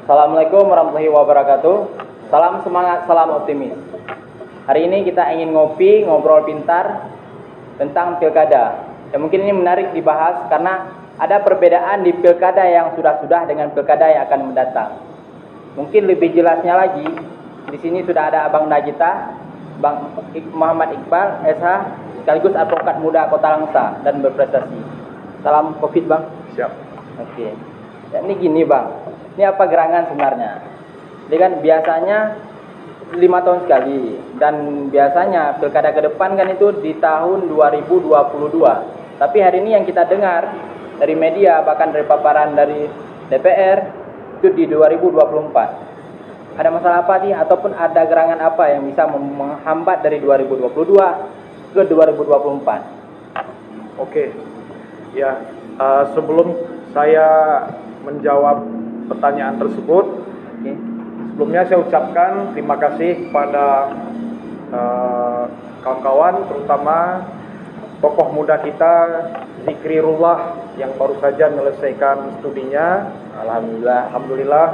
Assalamualaikum warahmatullahi wabarakatuh. Salam semangat, salam optimis. Hari ini kita ingin ngobrol pintar tentang pilkada. Ya, mungkin ini menarik dibahas karena ada perbedaan di pilkada yang sudah-sudah dengan pilkada yang akan mendatang. Mungkin lebih jelasnya lagi, di sini sudah ada Abang Najita, Bang Muhammad Iqbal, SH, sekaligus advokat muda Kota Langsa dan berprestasi. Salam Covid, Bang. Siap. Oke. Ya, ini gini, Bang. Ini apa gerangan sebenarnya? Ini kan biasanya 5 tahun sekali, dan biasanya pilkada ke depan kan itu di tahun 2022. Tapi hari ini yang kita dengar dari media, bahkan dari paparan dari DPR, itu di 2024. Ada masalah apa sih? Ataupun ada gerangan apa yang bisa menghambat dari 2022 ke 2024? Oke. Ya, sebelum saya menjawab pertanyaan tersebut, sebelumnya saya ucapkan terima kasih kepada kawan-kawan, terutama tokoh muda kita Zikrirullah yang baru saja menyelesaikan studinya. Alhamdulillah.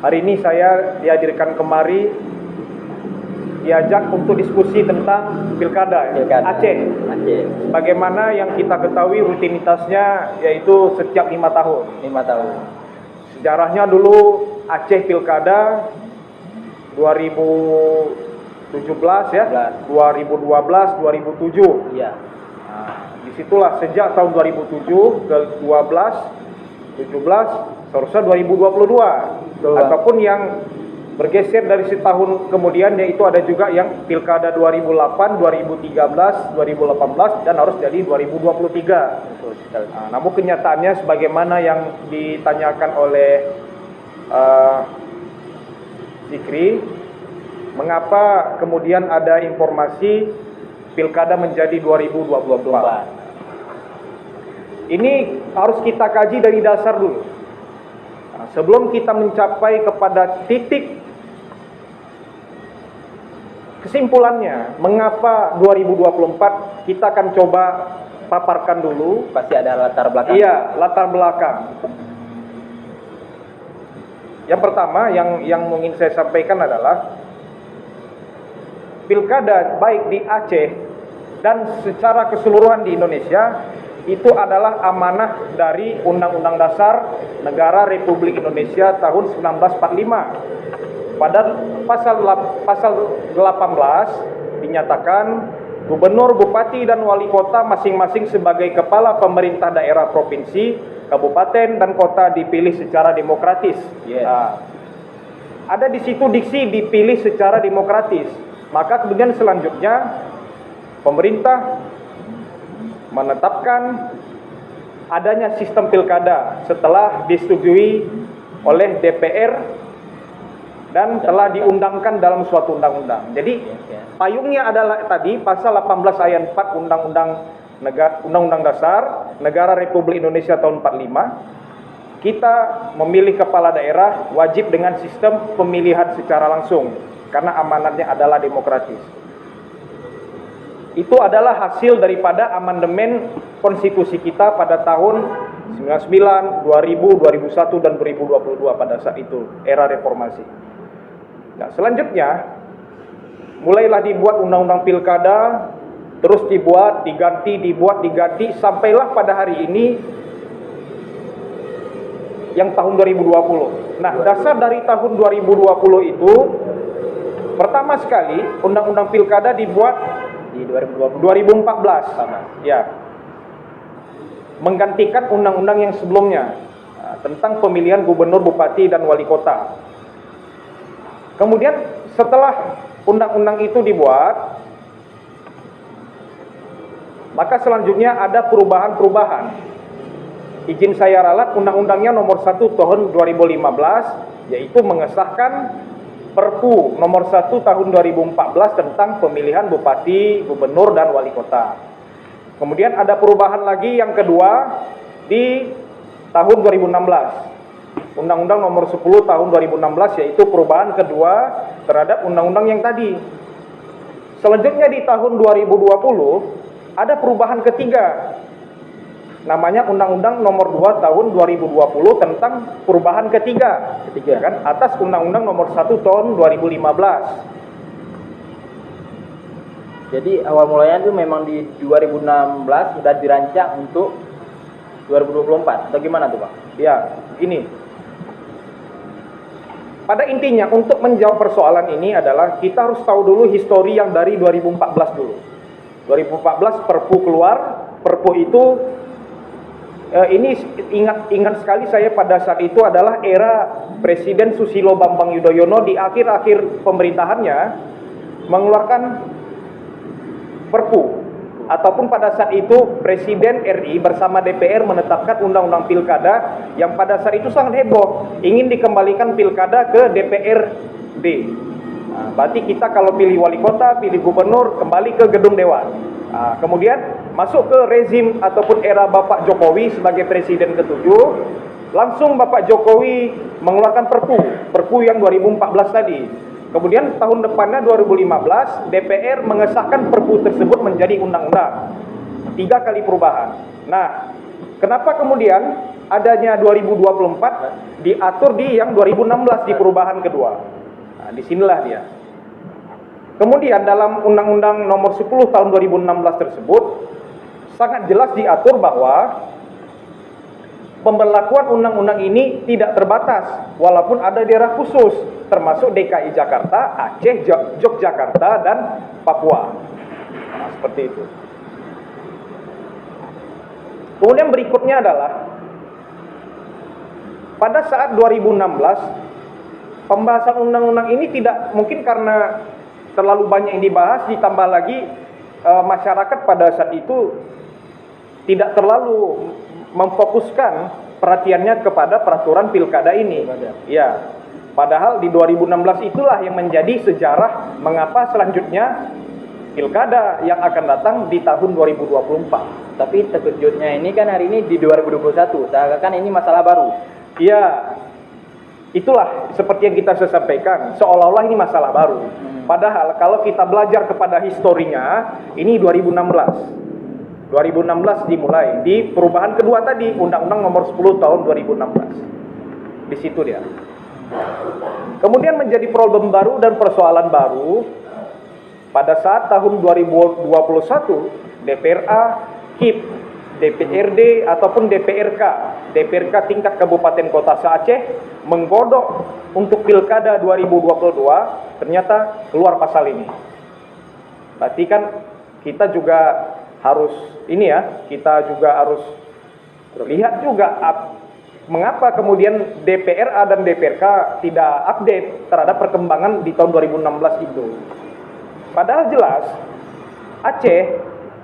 Hari ini saya dihadirkan kemari, diajak untuk diskusi tentang pilkada Aceh. Bagaimana yang kita ketahui rutinitasnya yaitu setiap 5 tahun. 5 tahun. Sejarahnya dulu Aceh pilkada 2017 ya, 2012, 2007. Iya. Nah, disitulah sejak tahun 2007 ke 12, 17, seharusnya 2022. Ataupun yang bergeser dari setahun kemudian, yaitu ada juga yang pilkada 2008, 2013, 2018 dan harus jadi 2023. Nah, namun kenyataannya sebagaimana yang ditanyakan oleh Zikri, mengapa kemudian ada informasi pilkada menjadi 2024? Ini harus kita kaji dari dasar dulu. Nah, sebelum kita mencapai kepada titik kesimpulannya, mengapa 2024, kita akan coba paparkan dulu. Pasti ada latar belakang. Iya, latar belakang. Yang pertama yang ingin saya sampaikan adalah pilkada baik di Aceh dan secara keseluruhan di Indonesia itu adalah amanah dari Undang-Undang Dasar Negara Republik Indonesia tahun 1945. Pada pasal 18 dinyatakan gubernur, bupati, dan wali kota masing-masing sebagai kepala pemerintah daerah, provinsi, kabupaten, dan kota dipilih secara demokratis. Nah, ada di situ diksi dipilih secara demokratis. Maka kemudian selanjutnya pemerintah menetapkan adanya sistem pilkada setelah disetujui oleh DPR dan telah diundangkan dalam suatu undang-undang. Jadi payungnya adalah tadi pasal 18 ayat 4 Undang-Undang Dasar Negara Republik Indonesia tahun 45. Kita memilih kepala daerah wajib dengan sistem pemilihan secara langsung karena amanatnya adalah demokratis. Itu adalah hasil daripada amandemen konstitusi kita pada tahun 99, 2000, 2001 dan 2022 pada saat itu era reformasi. Nah, selanjutnya mulailah dibuat undang-undang pilkada, terus dibuat, diganti, sampailah pada hari ini yang tahun 2020. Nah, dasar dari tahun 2020 itu pertama sekali undang-undang pilkada dibuat di 2014. Ya. Menggantikan undang-undang yang sebelumnya tentang pemilihan gubernur, bupati, dan wali kota. Kemudian setelah undang-undang itu dibuat, maka selanjutnya ada perubahan-perubahan. Izin saya ralat undang-undangnya nomor 1 tahun 2015, yaitu mengesahkan Perpu nomor 1 tahun 2014 tentang pemilihan bupati, gubernur, dan wali kota. Kemudian ada perubahan lagi yang kedua di tahun 2016. Undang-Undang nomor 10 tahun 2016, yaitu perubahan kedua terhadap undang-undang yang tadi. Selanjutnya di tahun 2020 ada perubahan ketiga, namanya Undang-Undang Nomor 2 Tahun 2020 tentang perubahan ketiga kan, atas Undang-Undang Nomor 1 Tahun 2015. Jadi awal mulanya itu memang di 2016 sudah dirancang untuk 2024. Atau gimana tuh Pak? Ya, ini. Pada intinya untuk menjawab persoalan ini adalah kita harus tahu dulu histori yang dari 2014 dulu. 2014 Perpu keluar, Perpu itu ini ingat sekali saya pada saat itu adalah era Presiden Susilo Bambang Yudhoyono di akhir-akhir pemerintahannya mengeluarkan Perpu, ataupun pada saat itu Presiden RI bersama DPR menetapkan Undang-Undang Pilkada yang pada saat itu sangat heboh, ingin dikembalikan Pilkada ke DPRD. Nah, berarti kita kalau pilih wali kota, pilih gubernur, kembali ke gedung dewan. Nah, kemudian masuk ke rezim ataupun era Bapak Jokowi sebagai Presiden ke-7, langsung Bapak Jokowi mengeluarkan Perpu yang 2014 tadi. Kemudian tahun depannya 2015 DPR mengesahkan Perpu tersebut menjadi undang-undang. 3 kali perubahan. Nah, kenapa kemudian adanya 2024 diatur di yang 2016 di perubahan kedua? Nah, disinilah dia. Kemudian dalam Undang-Undang Nomor 10 Tahun 2016 tersebut sangat jelas diatur bahwa pemberlakuan undang-undang ini tidak terbatas, walaupun ada daerah khusus, termasuk DKI Jakarta, Aceh, Yogyakarta, dan Papua. Nah, seperti itu. Kemudian berikutnya adalah, pada saat 2016, pembahasan undang-undang ini tidak mungkin karena terlalu banyak yang dibahas, ditambah lagi masyarakat pada saat itu tidak terlalu memfokuskan perhatiannya kepada peraturan pilkada ini. Ya, padahal di 2016 itulah yang menjadi sejarah mengapa selanjutnya pilkada yang akan datang di tahun 2024. Tapi terkejutnya ini kan hari ini di 2021, seakan ini masalah baru. Ya, itulah seperti yang kita sampaikan, seolah-olah ini masalah baru. Padahal kalau kita belajar kepada historinya, ini 2016 dimulai di perubahan kedua tadi, Undang-Undang Nomor 10 Tahun 2016. Di situ dia. Kemudian menjadi problem baru dan persoalan baru pada saat tahun 2021 DPRA, KIP, DPRD ataupun DPRK tingkat Kabupaten Kota se-Aceh menggodok untuk pilkada 2022, ternyata keluar pasal ini. Berarti kan kita juga harus kita juga harus lihat juga mengapa kemudian DPRA dan DPRK tidak update terhadap perkembangan di tahun 2016 itu. Padahal jelas Aceh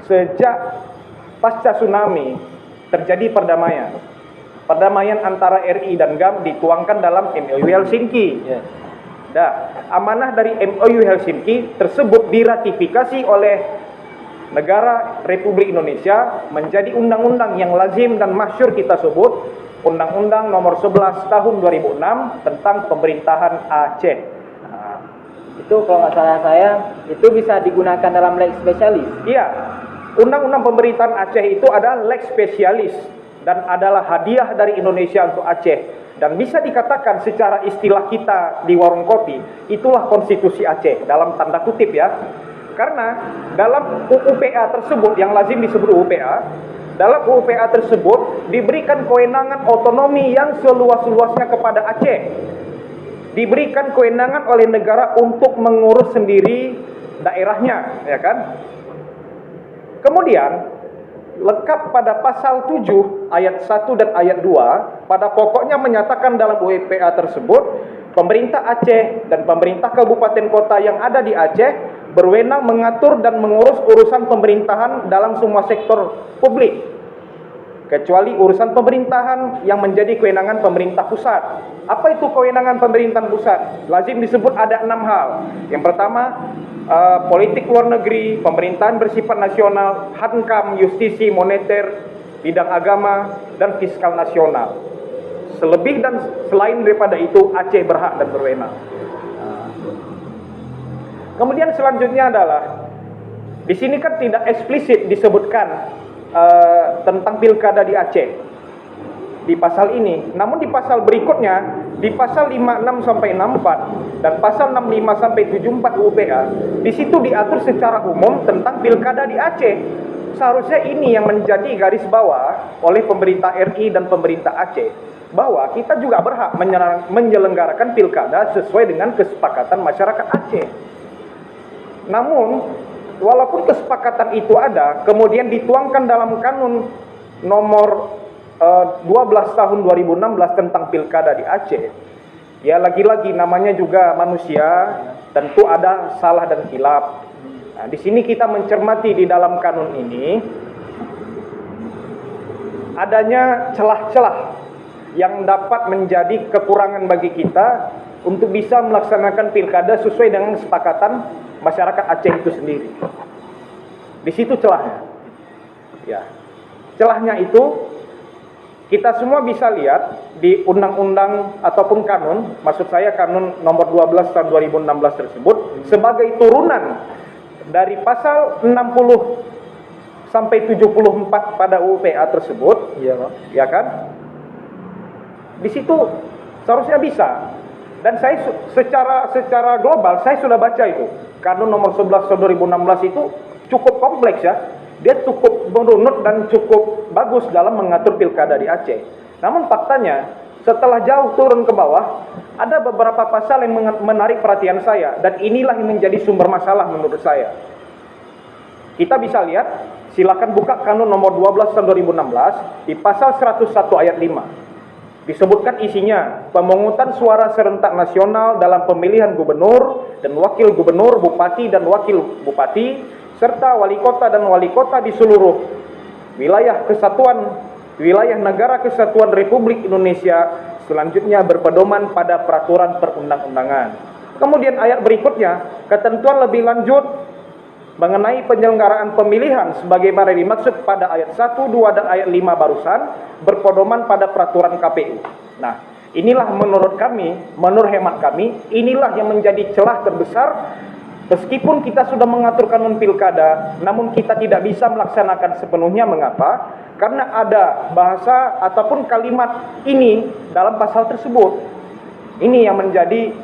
sejak pasca tsunami terjadi perdamaian antara RI dan GAM dituangkan dalam MOU Helsinki. Nah, amanah dari MOU Helsinki tersebut diratifikasi oleh negara Republik Indonesia menjadi undang-undang yang lazim dan masyhur kita sebut Undang-Undang Nomor 11 Tahun 2006 tentang Pemerintahan Aceh. Nah, itu kalau nggak salah saya itu bisa digunakan dalam lex spesialis. Iya, Undang-Undang Pemerintahan Aceh itu adalah lex spesialis dan adalah hadiah dari Indonesia untuk Aceh, dan bisa dikatakan secara istilah kita di warung kopi, itulah konstitusi Aceh dalam tanda kutip ya. Karena dalam UUPA tersebut yang lazim disebut UUPA, dalam UUPA tersebut diberikan kewenangan otonomi yang seluas-luasnya kepada Aceh. Diberikan kewenangan oleh negara untuk mengurus sendiri daerahnya, ya kan? Kemudian lengkap pada pasal 7 ayat 1 dan ayat 2 pada pokoknya menyatakan dalam UUPA tersebut pemerintah Aceh dan pemerintah kabupaten kota yang ada di Aceh berwenang mengatur dan mengurus urusan pemerintahan dalam semua sektor publik, kecuali urusan pemerintahan yang menjadi kewenangan pemerintah pusat. Apa itu kewenangan pemerintahan pusat? Lazim disebut ada 6 hal. Yang pertama, politik luar negeri, pemerintahan bersifat nasional, hankam, justisi, moneter, bidang agama, dan fiskal nasional. Selebih dan selain daripada itu, Aceh berhak dan berwenang. Kemudian selanjutnya adalah di sini kan tidak eksplisit disebutkan tentang pilkada di Aceh di pasal ini. Namun di pasal berikutnya, di pasal 56 sampai 64 dan pasal 65 sampai 74 UPA, di situ diatur secara umum tentang pilkada di Aceh. Seharusnya ini yang menjadi garis bawah oleh pemerintah RI dan pemerintah Aceh, bahwa kita juga berhak menyelenggarakan pilkada sesuai dengan kesepakatan masyarakat Aceh. Namun, walaupun kesepakatan itu ada, kemudian dituangkan dalam kanun nomor 12 tahun 2016 tentang pilkada di Aceh. Ya lagi-lagi namanya juga manusia, tentu ada salah dan khilaf. Nah, di sini kita mencermati di dalam kanun ini adanya celah-celah yang dapat menjadi kekurangan bagi kita untuk bisa melaksanakan pilkada sesuai dengan kesepakatan masyarakat Aceh itu sendiri. Di situ celahnya. Ya. Celahnya itu kita semua bisa lihat di undang-undang ataupun kanun, maksud saya kanun nomor 12 tahun 2016 tersebut, sebagai turunan dari pasal 60 sampai 74 pada UPA tersebut, ya kan? Di situ seharusnya bisa. Dan saya secara global saya sudah baca itu. Kanun nomor 11 tahun 2016 itu cukup kompleks ya. Dia cukup merunut dan cukup bagus dalam mengatur pilkada di Aceh. Namun faktanya, setelah jauh turun ke bawah, ada beberapa pasal yang menarik perhatian saya, dan inilah yang menjadi sumber masalah menurut saya. Kita bisa lihat, silakan buka kanun nomor 12 tahun 2016 di pasal 101 ayat 5. Disebutkan isinya, pemungutan suara serentak nasional dalam pemilihan gubernur dan wakil gubernur, bupati dan wakil bupati, serta wali kota dan wali kota di seluruh wilayah negara kesatuan Republik Indonesia selanjutnya berpedoman pada peraturan perundang-undangan. Kemudian ayat berikutnya, ketentuan lebih lanjut mengenai penyelenggaraan pemilihan sebagaimana dimaksud pada ayat 1, 2 dan ayat 5 barusan berpedoman pada peraturan KPU. Nah, inilah menurut hemat kami, inilah yang menjadi celah terbesar. Meskipun kita sudah mengatur kanun pilkada, namun kita tidak bisa melaksanakan sepenuhnya. Mengapa? Karena ada bahasa ataupun kalimat ini dalam pasal tersebut. Ini yang menjadi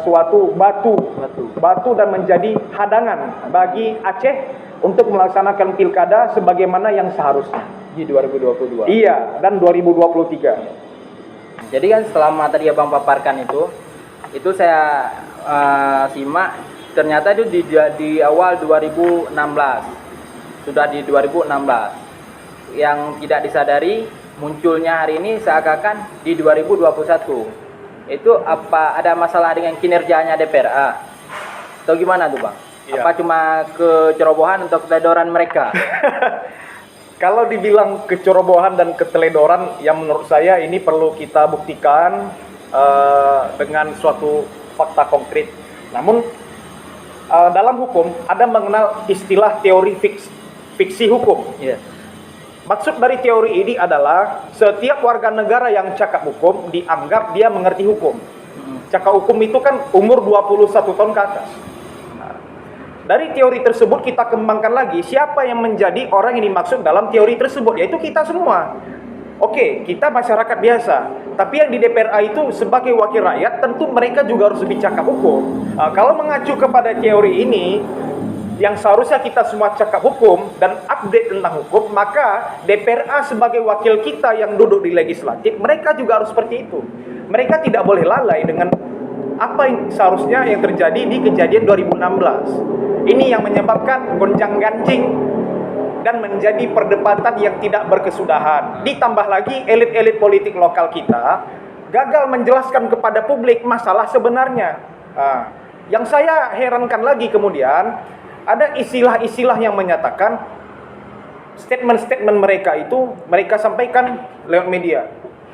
suatu batu dan menjadi hadangan bagi Aceh untuk melaksanakan pilkada sebagaimana yang seharusnya di 2022. Iya, dan 2023. Jadi kan setelah materi Abang paparkan itu saya simak. Ternyata itu di awal 2016, sudah di 2016. Yang tidak disadari munculnya hari ini seakan di 2021. Itu apa ada masalah dengan kinerjanya DPRA? Atau gimana tuh Bang? Iya. Apa cuma kecerobohan atau keteledoran mereka? Kalau dibilang kecerobohan dan keteledoran, yang menurut saya ini perlu kita buktikan dengan suatu fakta konkret. Namun dalam hukum ada mengenal istilah teori fiksi hukum. Yeah. Maksud dari teori ini adalah setiap warga negara yang cakap hukum dianggap dia mengerti hukum. Cakap hukum itu kan umur 21 tahun ke atas. Nah, dari teori tersebut kita kembangkan lagi siapa yang menjadi orang yang dimaksud dalam teori tersebut, yaitu kita semua. Oke, kita masyarakat biasa, tapi yang di DPRA itu sebagai wakil rakyat, tentu mereka juga harus lebih cakap hukum. Kalau mengacu kepada teori ini, yang seharusnya kita semua cakap hukum dan update tentang hukum, maka DPRA sebagai wakil kita yang duduk di legislatif, mereka juga harus seperti itu. Mereka tidak boleh lalai dengan apa yang seharusnya yang terjadi di kejadian 2016. Ini yang menyebabkan gonjang-ganjing dan menjadi perdebatan yang tidak berkesudahan. Ditambah lagi elit-elit politik lokal kita gagal menjelaskan kepada publik masalah sebenarnya. Yang saya herankan lagi kemudian, ada istilah-istilah yang menyatakan statement-statement mereka itu mereka sampaikan lewat media.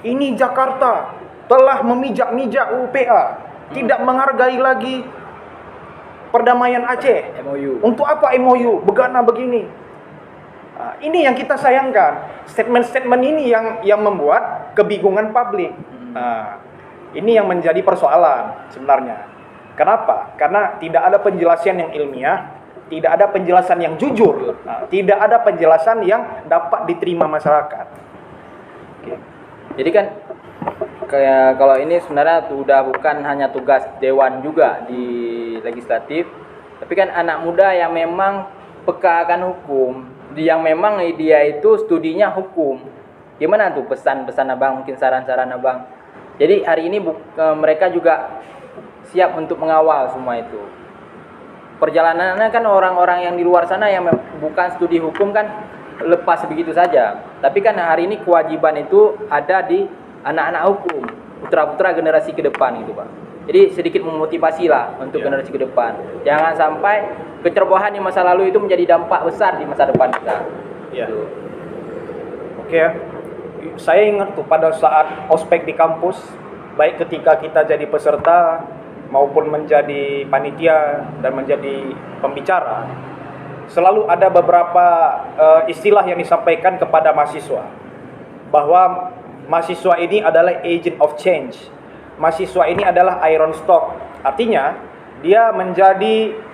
Ini Jakarta telah memijak-mijak UPA, tidak menghargai lagi perdamaian Aceh. MOU. Untuk apa MOU? Begana begini. Ini yang kita sayangkan. Statement-statement ini yang membuat kebingungan publik. Ini yang menjadi persoalan sebenarnya. Kenapa? Karena tidak ada penjelasan yang ilmiah, tidak ada penjelasan yang jujur, tidak ada penjelasan yang dapat diterima masyarakat. Oke. Jadi kan kayak kalau ini sebenarnya sudah bukan hanya tugas dewan juga di legislatif, tapi kan anak muda yang memang peka akan hukum, yang memang dia itu studinya hukum. Gimana tuh pesan-pesan Abang, mungkin saran-saran Abang? Jadi hari ini mereka juga siap untuk mengawal semua itu. Perjalanannya kan orang-orang yang di luar sana yang bukan studi hukum kan lepas begitu saja. Tapi kan hari ini kewajiban itu ada di anak-anak hukum, putra-putra generasi ke depan gitu Pak. Jadi sedikit memotivasi lah untuk generasi ke depan. Jangan sampai kecerobohan di masa lalu itu menjadi dampak besar di masa depan kita. Ya. Gitu. Oke ya. Saya ingat tuh pada saat ospek di kampus, baik ketika kita jadi peserta maupun menjadi panitia dan menjadi pembicara, selalu ada beberapa istilah yang disampaikan kepada mahasiswa, bahwa mahasiswa ini adalah agent of change. Mahasiswa ini adalah iron stock. Artinya dia menjadi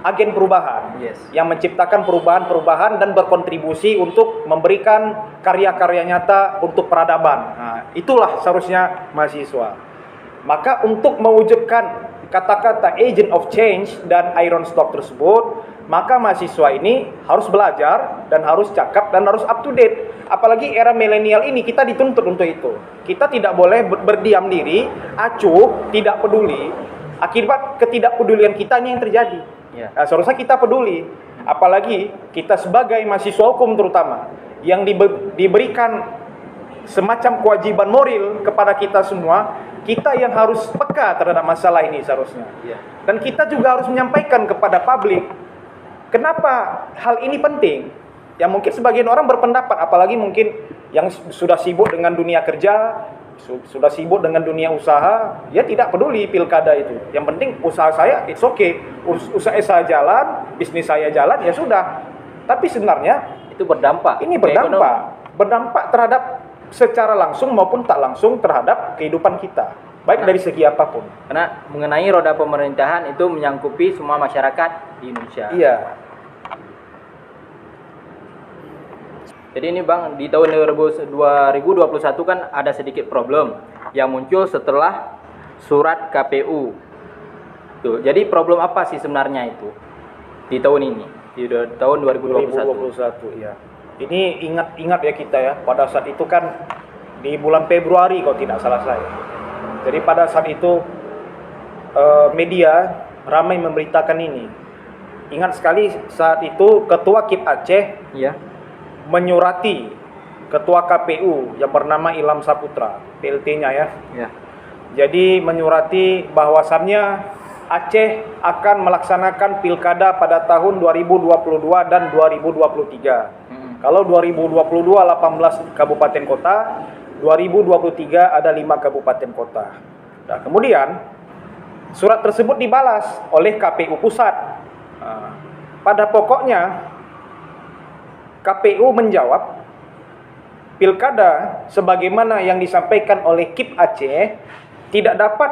agen perubahan, yang menciptakan perubahan-perubahan dan berkontribusi untuk memberikan karya-karya nyata untuk peradaban. Nah, itulah seharusnya mahasiswa. Maka untuk mewujudkan kata-kata agent of change dan iron stock tersebut, maka mahasiswa ini harus belajar dan harus cakap dan harus up to date. Apalagi era milenial ini kita dituntut untuk itu. Kita tidak boleh berdiam diri, acuh, tidak peduli. Akibat ketidakpedulian kita ini yang terjadi. Nah, seharusnya kita peduli. Apalagi kita sebagai mahasiswa hukum terutama yang diberikan semacam kewajiban moral kepada kita semua, kita yang harus peka terhadap masalah ini seharusnya. Dan kita juga harus menyampaikan kepada publik kenapa hal ini penting. Yang mungkin sebagian orang berpendapat, apalagi mungkin yang sudah sibuk dengan dunia kerja, sudah sibuk dengan dunia usaha, dia tidak peduli pilkada itu. Yang penting usaha saya, it's okay. Usaha saya jalan, bisnis saya jalan, ya sudah. Tapi sebenarnya itu berdampak. Ini berdampak terhadap secara langsung maupun tak langsung terhadap kehidupan kita, baik dari segi apapun. Karena mengenai roda pemerintahan itu menyangkupi semua masyarakat di Indonesia. Iya. Jadi ini Bang, di tahun 2021 kan ada sedikit problem yang muncul setelah surat KPU. Tuh, jadi problem apa sih sebenarnya itu di tahun ini, di tahun 2021? Ya. Ini ingat ya kita ya, pada saat itu kan di bulan Februari kalau tidak salah saya. Jadi pada saat itu media ramai memberitakan ini. Ingat sekali saat itu Ketua KIP Aceh menyurati Ketua KPU yang bernama Ilham Saputra, PLT-nya ya. Jadi menyurati bahwasannya Aceh akan melaksanakan pilkada pada tahun 2022 dan 2023. Kalau 2022 18 kabupaten kota, 2023 ada 5 kabupaten kota. Nah, kemudian surat tersebut dibalas oleh KPU pusat. Pada pokoknya KPU menjawab, pilkada sebagaimana yang disampaikan oleh KIP Aceh tidak dapat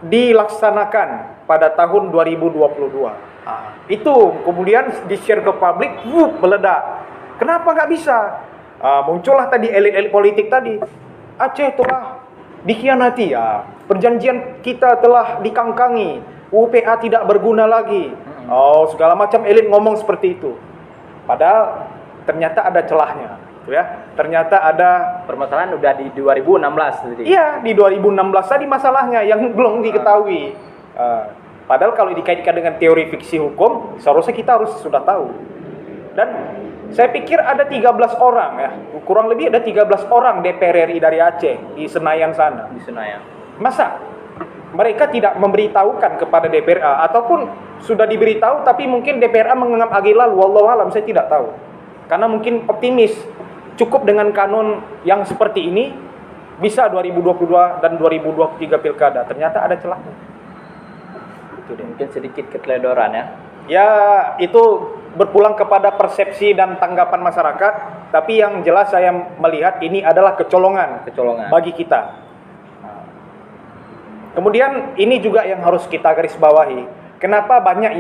dilaksanakan pada tahun 2022. Itu kemudian di-share ke publik, meledak. Kenapa nggak bisa? Muncullah tadi elit-elit politik tadi. Aceh telah dikhianati ya. Perjanjian kita telah dikangkangi. UPA tidak berguna lagi. Segala macam elit ngomong seperti itu. Padahal ternyata ada celahnya, ya. Ternyata ada permasalahan udah di 2016 tadi. Iya, di 2016 tadi masalahnya yang belum diketahui. Padahal kalau dikaitkan dengan teori fiksi hukum, seharusnya kita harus sudah tahu. Dan saya pikir ada 13 orang ya, kurang lebih ada 13 orang DPR RI dari Aceh di Senayan sana. Di Senayan. Masa mereka tidak memberitahukan kepada DPRA, ataupun sudah diberitahu tapi mungkin DPRA menganggap agil lalu, wallahu alam, saya tidak tahu. Karena mungkin optimis, cukup dengan kanun yang seperti ini bisa 2022 dan 2023 pilkada. Ternyata ada celahnya. Itu deh, mungkin sedikit keteledoran ya. Ya, itu berpulang kepada persepsi dan tanggapan masyarakat, tapi yang jelas saya melihat ini adalah kecolongan bagi kita. Kemudian ini juga yang harus kita garis bawahi. kenapa banyak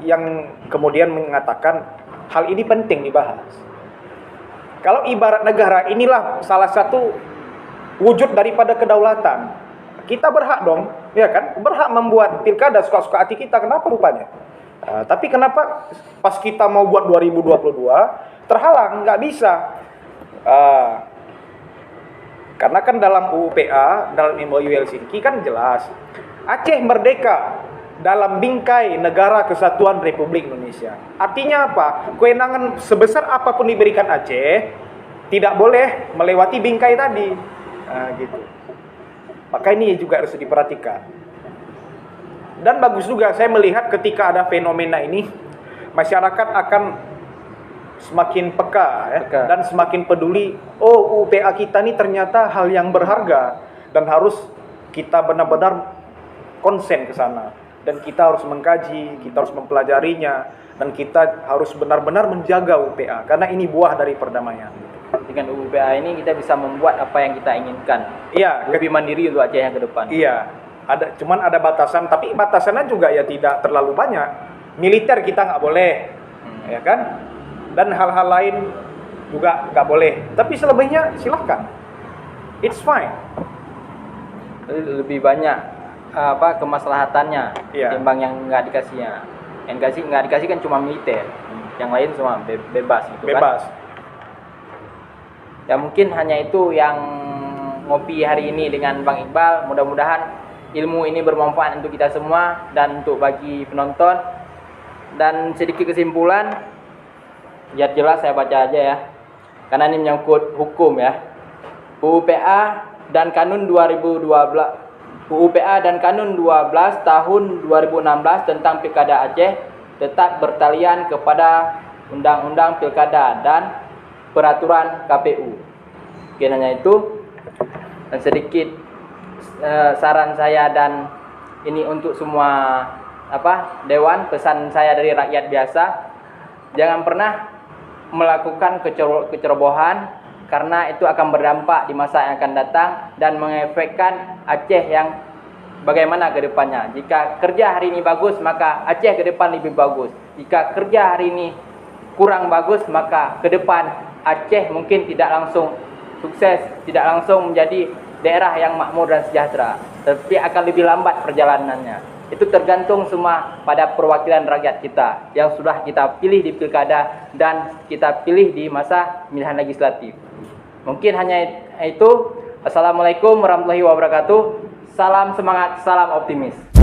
yang kemudian mengatakan hal ini penting dibahas. Kalau ibarat negara, inilah salah satu wujud daripada kedaulatan. Kita berhak dong, ya kan? Berhak membuat pilkada suka-suka hati kita. Kenapa rupanya? Tapi kenapa pas kita mau buat 2022 terhalang, nggak bisa? Karena kan dalam UU-PA, dalam MOU Helsinki kan jelas, Aceh merdeka dalam bingkai negara kesatuan Republik Indonesia. Artinya apa? Kewenangan sebesar apapun diberikan Aceh, tidak boleh melewati bingkai tadi. Gitu. Maka ini juga harus diperhatikan. Dan bagus juga saya melihat ketika ada fenomena ini, masyarakat akan semakin peka, ya, dan semakin peduli. Oh, UPA kita ini ternyata hal yang berharga dan harus kita benar-benar konsen ke sana, dan kita harus mengkaji, kita harus mempelajarinya, dan kita harus benar-benar menjaga UPA karena ini buah dari perdamaian. Dengan UPA ini kita bisa membuat apa yang kita inginkan. Iya, lebih mandiri untuk Aceh yang ke depan. Iya, cuman ada batasan, tapi batasannya juga ya tidak terlalu banyak. Militer kita nggak boleh, ya kan? Dan hal-hal lain juga nggak boleh. Tapi selebihnya silahkan, it's fine. Lebih banyak kemaslahatannya ketimbang yang nggak dikasihnya. Yang nggak dikasih kan cuma militer, yang lain semua bebas gitu bebas. Kan? Ya mungkin hanya itu yang ngopi hari ini dengan Bang Iqbal. Mudah-mudahan ilmu ini bermanfaat untuk kita semua dan untuk bagi penonton. Dan sedikit kesimpulan, biar jelas saya baca aja ya, karena ini menyangkut hukum ya. UPA dan Kanun 2012, UPA dan Kanun 12 tahun 2016 tentang Pilkada Aceh tetap bertalian kepada Undang-Undang Pilkada dan Peraturan KPU. Mungkin hanya itu. Dan sedikit saran saya, dan ini untuk semua dewan, pesan saya dari rakyat biasa, jangan pernah melakukan kecerobohan, karena itu akan berdampak di masa yang akan datang dan mengefekkan Aceh yang bagaimana ke depannya. Jika kerja hari ini bagus, maka Aceh ke depan lebih bagus. Jika kerja hari ini kurang bagus, maka ke depan Aceh mungkin tidak langsung sukses, tidak langsung menjadi daerah yang makmur dan sejahtera, tapi akan lebih lambat perjalanannya. Itu tergantung semua pada perwakilan rakyat kita yang sudah kita pilih di pilkada dan kita pilih di masa pemilihan legislatif. Mungkin hanya itu. Assalamualaikum warahmatullahi wabarakatuh. Salam semangat, salam optimis.